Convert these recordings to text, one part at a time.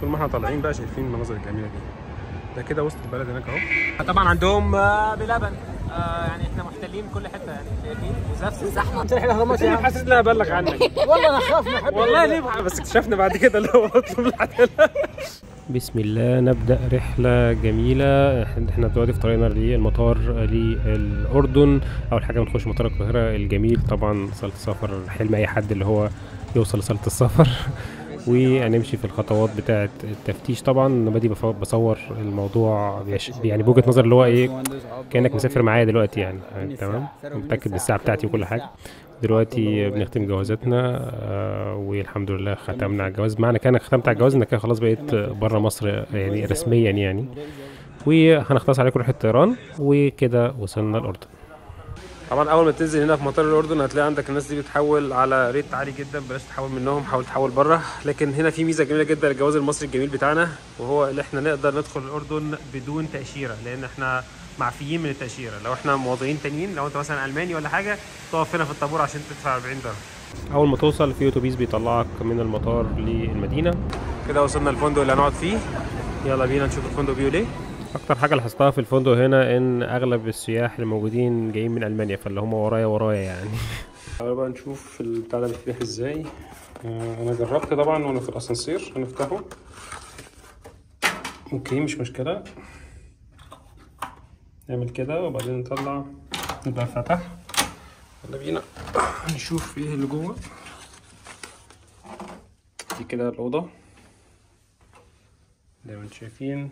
طول ما احنا طالعين بقى شايفين المناظر الجميله دي. ده كده وسط البلد هناك اهو. طبعا عندهم بلبن، يعني احنا محتلين كل حته يعني شايفين، وزفت الزحمه. احنا حاسس ان انا ابلغ عنك. والله انا خاف والله ليه بس اكتشفنا بعد كده اللي هو اطلب العداله. بسم الله، نبدا رحله جميله. احنا دلوقتي في طريقنا للمطار للاردن. اول حاجه بنخش مطار القاهره الجميل، طبعا صاله السفر حلم اي حد اللي هو يوصل لصاله السفر. وهنمشي في الخطوات بتاعه التفتيش. طبعا انا بادي بصور الموضوع يعني بوجهه نظر اللي هو ايه، كانك مسافر معايا دلوقتي يعني. تمام، متاكد بالساعه بتاعتي وكل حاجه. دلوقتي بنختم جوازاتنا والحمد لله ختمنا على الجواز. معنى كانك ختمت على الجواز انك خلاص بقيت بره مصر يعني رسميا يعني. وهنختصر عليكم رحله طيران وكده وصلنا الاردن. طبعا اول ما تنزل هنا في مطار الاردن هتلاقي عندك الناس دي بتحول على ريت عالي جدا. بلاش تحول منهم، حاول تحول بره. لكن هنا في ميزه جميله جدا للجواز المصري الجميل بتاعنا، وهو اللي احنا نقدر ندخل الاردن بدون تاشيره، لان احنا معفيين من التاشيره. لو احنا مواطنين تانيين، لو انت مثلا الماني ولا حاجه، تقف هنا في الطابور عشان تدفع 40 درهم. اول ما توصل في اتوبيس بيطلعك من المطار للمدينه. كده وصلنا الفندق اللي هنقعد فيه. يلا بينا نشوف الفندق بيقول ايه. اكتر حاجه لاحظتها في الفندق هنا ان اغلب السياح اللي موجودين جايين من المانيا، فاللي هم ورايا يعني. تعالوا بقى نشوف البتاع ده بيتفتح ازاي. انا جربت طبعا وانا في الاسانسير هنفتحه. اوكي مش مشكله، نعمل كده وبعدين نطلع يبقى فتح. يلا بينا نشوف ايه اللي جوه. دي كده الاوضه زي ما انتم شايفين،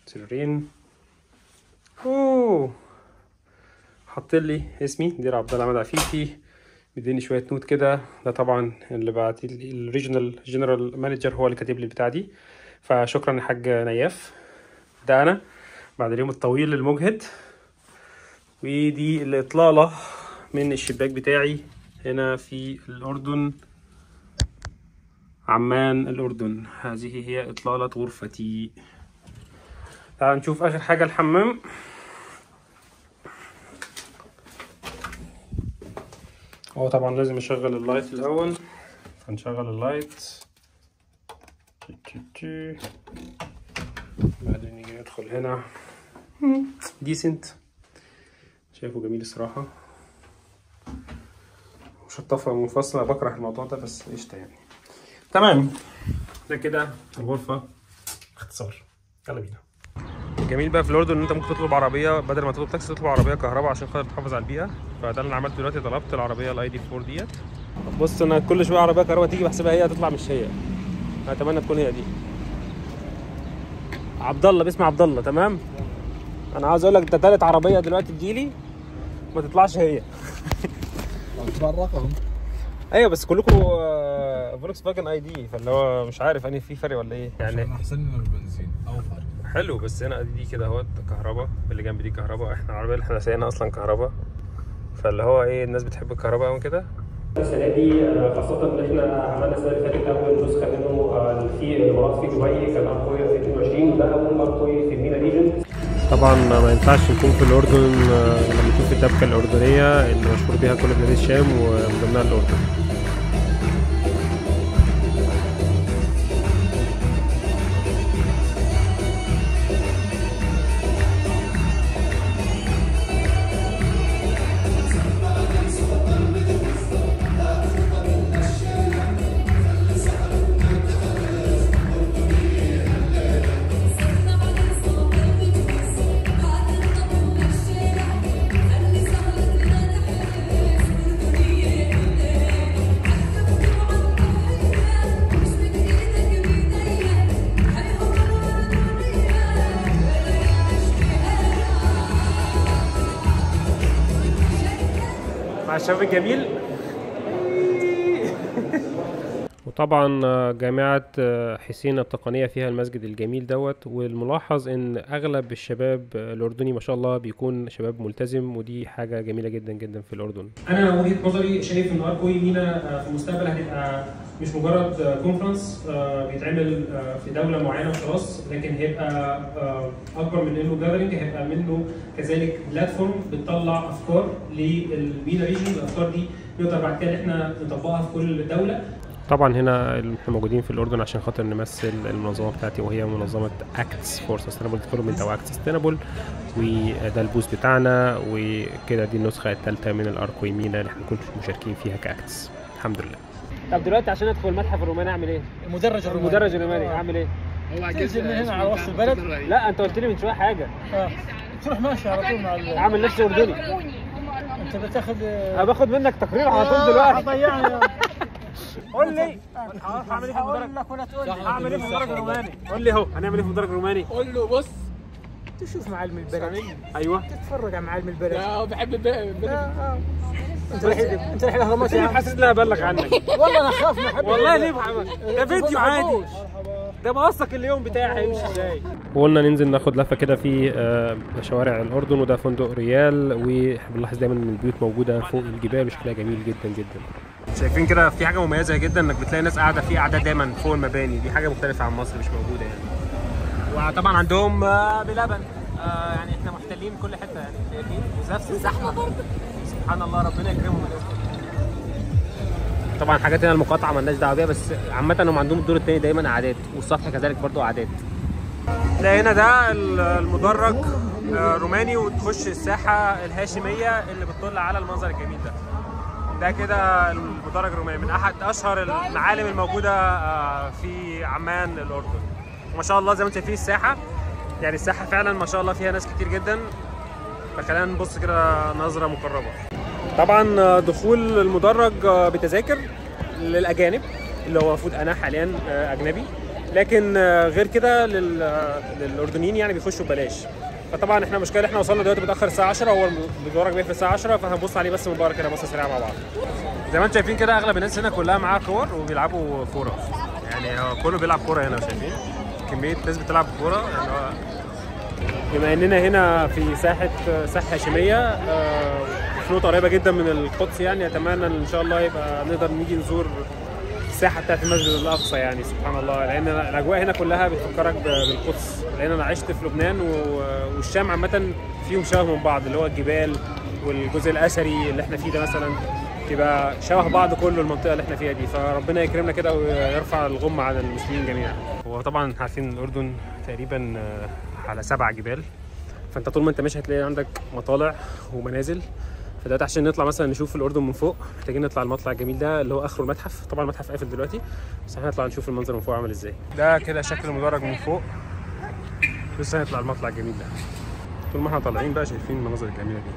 سريرين. اوه، حط لي اسمي دير عبد الله عماد عفيفي، مديني شويه نوت كده. ده طبعا اللي بعت لي الريجنال جنرال مانجر، هو اللي كاتب لي البتاع دي. فشكرا يا حاج نياف. ده انا بعد اليوم الطويل المجهد. ودي الاطلاله من الشباك بتاعي هنا في الاردن، عمان الاردن. هذه هي اطلاله غرفتي. تعال نشوف اخر حاجه، الحمام. هو طبعا لازم اشغل اللايت الاول، هنشغل اللايت. بعدين نيجي ندخل هنا. ديسنت، شايفه جميل الصراحه، مشطفه منفصله. بكره الموضوع ده بس قشطه يعني. تمام، ده كده الغرفه باختصار. يلا بينا. الجميل بقى في الاردن ان انت ممكن تطلب عربيه، بدل ما تطلب تاكسي تطلب عربيه كهرباء عشان خاطر تحافظ على البيئه. فده اللي انا عملته دلوقتي، طلبت العربيه الاي دي 4 ديت. بص انا كل شويه عربيه كهرباء تيجي بحسبها هي هتطلع، مش هي. اتمنى تكون هي دي. عبد الله، باسم عبد الله. تمام، انا عاوز اقول لك ده تالت عربيه دلوقتي تجيلي ما تطلعش هي. الرقم ايوه بس كلكم فولكس فاجن اي دي، فاللي هو مش عارف انهي في فرق ولا ايه يعني. احسن من البنزين اوفر. حلو، بس هنا دي كده اهوت كهرباء، اللي جنب دي كهرباء. احنا العربيه اللي احنا سايقينها اصلا كهرباء، فاللي هو ايه الناس بتحب الكهرباء قوي كده. السنه دي خاصه ان احنا عملنا السنه اللي فاتت اول نسخه منه في الامارات في دبي، كان اقوياء في 22. ده اول مره في المينا ريجن. طبعا ما ينفعش نكون في الاردن لما نشوف الدبكه الاردنيه اللي مشهور بيها كل بلاد الشام ومن ضمنها الاردن. مع الشباب الجميل. وطبعا جامعة حسين التقنية فيها المسجد الجميل دوت. والملاحظ ان اغلب الشباب الاردني ما شاء الله بيكون شباب ملتزم، ودي حاجة جميلة جدا جدا في الاردن. انا وجهة نظري شايف ان اركوي مينا في المستقبل هتبقى مش مجرد كونفرنس بيتعمل في دولة معينة وخلاص، لكن هيبقى اكبر من انه جاذرنج، هيبقى منه كذلك بلاتفورم بتطلع افكار للمينا ريجن. الافكار دي نقدر بعد كده احنا نطبقها في كل دولة. طبعا هنا احنا موجودين في الاردن عشان خاطر نمثل المنظمه بتاعتي، وهي منظمه اكتس فور سستينابل ديفلوبمنت او اكتس سستينابل، وده البوث بتاعنا، وكده دي النسخه الثالثه من الارك ويمينا اللي احنا كنا مشاركين فيها كاكتس الحمد لله. طب دلوقتي عشان ادخل المتحف الروماني اعمل ايه؟ المدرج الروماني اعمل ايه؟ هو تنزل من هنا على وسط البلد؟ لا انت قلت لي من شويه حاجه. تروح ماشي على طول مع اعمل نفسي اردني. انت بتاخد باخد منك تقرير على طول دلوقتي. هتضيعني. قول لي هعمل ايه في المدرج؟ هعمل ايه في المدرج الروماني؟ قول لي اهو هنعمل ايه في المدرج الروماني؟ قول له بص تشوف معالم البلد. ايوه تتفرج على معالم البلد. لا بحب البلد. انت الحين الاهرامات يا حاسس ان انا ابلغ عنك. والله انا اخاف ما احب والله ليه محمد؟ ده فيديو عادي. ده بوثق اليوم بتاعي هيمشي ازاي. وقلنا ننزل ناخد لفه كده في شوارع الاردن، وده فندق ريال، وبنلاحظ دايما ان البيوت موجوده فوق الجبال وشكلها جميل جدا جدا. شايفين كده في حاجه مميزه جدا انك بتلاقي ناس قاعده في قعدات دايما فوق المباني، دي حاجه مختلفه عن مصر مش موجوده يعني. وطبعا عندهم بلبن، يعني احنا محتلين كل حته يعني شايفين، وزفت الزحمه برضه سبحان الله ربنا يكرمهم. طبعا الحاجات هنا المقاطعه مالناش دعوه بيها، بس عامه هم عندهم الدور الثاني دايما قعدات، والسطح كذلك برضه قعدات. ده هنا ده المدرج روماني، وتخش الساحه الهاشميه اللي بتطل على المنظر الجميل ده. ده كده المدرج الروماني من احد اشهر المعالم الموجوده في عمان الاردن. وما شاء الله زي ما انتم شايفين الساحه، يعني الساحه فعلا ما شاء الله فيها ناس كتير جدا. فخلينا نبص كده نظره مقربه. طبعا دخول المدرج بتذاكر للاجانب، اللي هو المفروض انا حاليا اجنبي، لكن غير كده للاردنيين يعني بيخشوا ببلاش. فطبعا احنا مشكله احنا وصلنا دلوقتي متاخر الساعه 10، هو المدرج بيقفل الساعه 10، فهنبص عليه بس من بره كده بصه سريعه مع بعض. زي ما انتم شايفين كده اغلب الناس هنا كلها معاها كور وبيلعبوا كوره، يعني هو كله بيلعب كوره هنا. شايفين كميه ناس بتلعب كوره يعني. هو بما اننا هنا في ساحه هاشميه في نقطه قريبه جدا من القدس، يعني اتمنى ان شاء الله يبقى نقدر نيجي نزور الساحه بتاعت المسجد الاقصى، يعني سبحان الله، لان الاجواء هنا كلها بتفكرك بالقدس، لان انا عشت في لبنان والشام عامه فيهم شبه من بعض، اللي هو الجبال والجزء الاثري اللي احنا فيه ده مثلا تبقى شبه بعض كله المنطقه اللي احنا فيها دي. فربنا يكرمنا كده ويرفع الغمه عن المسلمين جميعا. هو طبعا عارفين الاردن تقريبا على 7 جبال، فانت طول ما انت ماشي هتلاقي عندك مطالع ومنازل. فدلوقتي عشان نطلع مثلا نشوف الاردن من فوق محتاجين نطلع المطلع الجميل ده اللي هو اخره المتحف. طبعا المتحف قافل دلوقتي، بس احنا هنطلع نشوف المنظر من فوق عامل ازاي. ده كده شكل المدرج من فوق، لسه هنطلع المطلع الجميل ده. طول ما احنا طالعين بقى شايفين المناظر الجميله دي.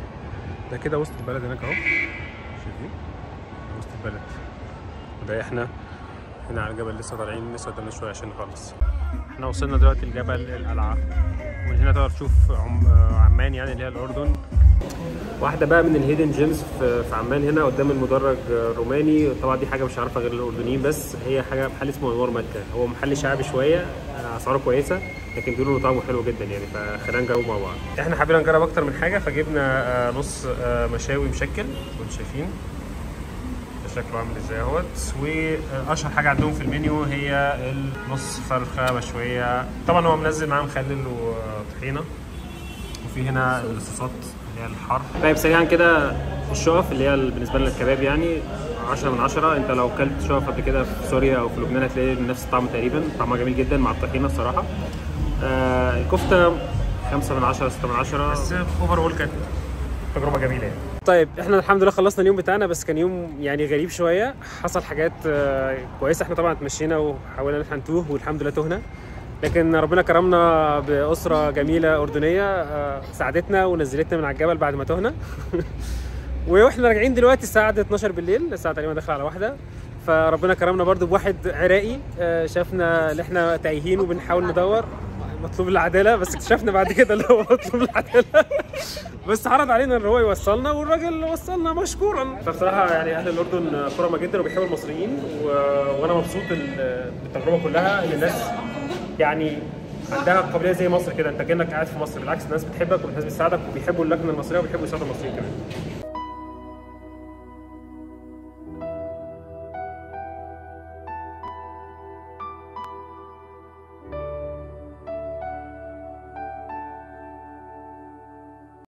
ده كده وسط البلد هناك اهو، شايفين وسط البلد. وده احنا هنا على الجبل لسه طالعين، لسه قدامنا شويه عشان نخلص. احنا وصلنا دلوقتي لجبل القلعه، ومن هنا تقدر تشوف عمان يعني اللي هي الاردن. واحده بقى من الهيدن جيمز في عمان هنا قدام المدرج الروماني. طبعا دي حاجه مش عارفها غير الاردنيين بس، هي حاجه محل اسمه انوار مكه. هو محل شعبي شويه، اسعاره كويسه، لكن بيقولوا انه طعمه حلو جدا يعني. فخلينا نجربه مع بعض. احنا حابين نجرب اكتر من حاجه، فجبنا نص مشاوي مشكل وانتم شايفين شكله عامل ازاي اهوت. واشهر حاجه عندهم في المنيو هي النص فرخه مشويه. طبعا هو منزل معاه مخلل وطحينه، وفي هنا الصوصات اللي هي الحار. طيب سريعا كده الشقف اللي هي بالنسبه لنا الكباب يعني 10 من 10. انت لو اكلت شقف قبل كده في سوريا او في لبنان هتلاقي نفس الطعم تقريبا، طعمها جميل جدا مع الطحينه الصراحه. الكفته 5 من 10 6 من 10، بس اوفر كانت تجربه جميله يعني. طيب احنا الحمد لله خلصنا اليوم بتاعنا، بس كان يوم يعني غريب شويه، حصل حاجات كويسه. احنا طبعا اتمشينا وحاولنا ان احنا نتوه والحمد لله تهنا، لكن ربنا كرمنا باسره جميله اردنيه ساعدتنا ونزلتنا من على الجبل بعد ما تهنا. واحنا راجعين دلوقتي الساعه 12 بالليل، الساعه تقريبا داخله على 1، فربنا كرمنا برضو بواحد عراقي شافنا اللي احنا تايهين وبنحاول ندور مطلوب العداله، بس اكتشفنا بعد كده اللي هو مطلوب العداله. بس عرض علينا ان هو يوصلنا والراجل وصلنا مشكورا. فبصراحه يعني اهل الاردن كرمه جدا وبيحبوا المصريين، وانا مبسوط بالتجربه كلها. ان الناس يعني عندها قابليه زي مصر كده، انت كانك قاعد في مصر. بالعكس الناس بتحبك والناس بتساعدك وبيحبوا اللكنه المصريه وبيحبوا يساعدوا المصريين كمان.